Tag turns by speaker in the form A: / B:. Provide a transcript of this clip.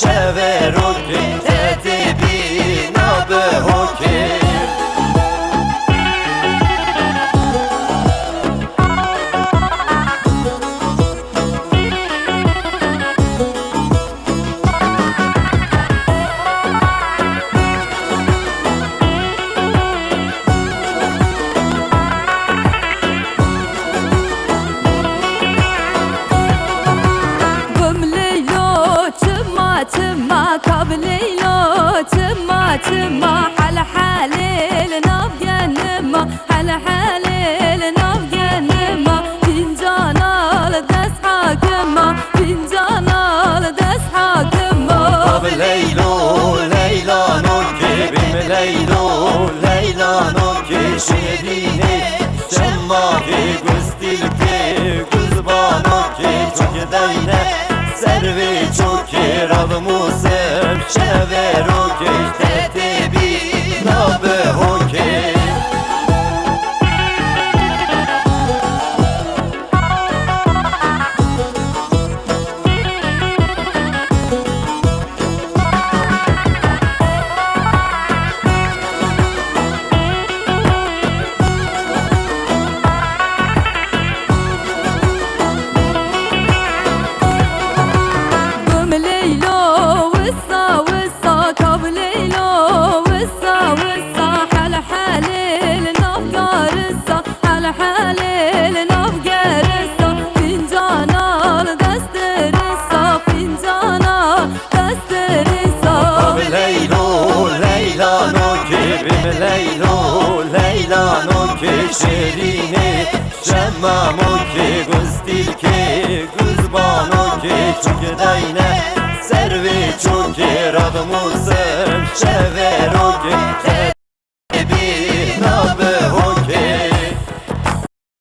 A: شفرو که تدبی نابه هوکی
B: تما قبليلو تما حل حالي نبقى نما حل حالي نبقى نما فنجان الدس حاكمة فنجان الدس حاكمة
A: قبليلو ليلى نوكي بمليلو ليلى نوكي شيريني شماكي قستيلكي قزبانوكي çok dayne servi çok kiralımızım şevero geçte bir nabe hokey Leylo, Leyla'nın ki şerini Şemmam'ın ki kız dilki Kızban'ın ki çok dayne Servi çok ki radımızım Şevero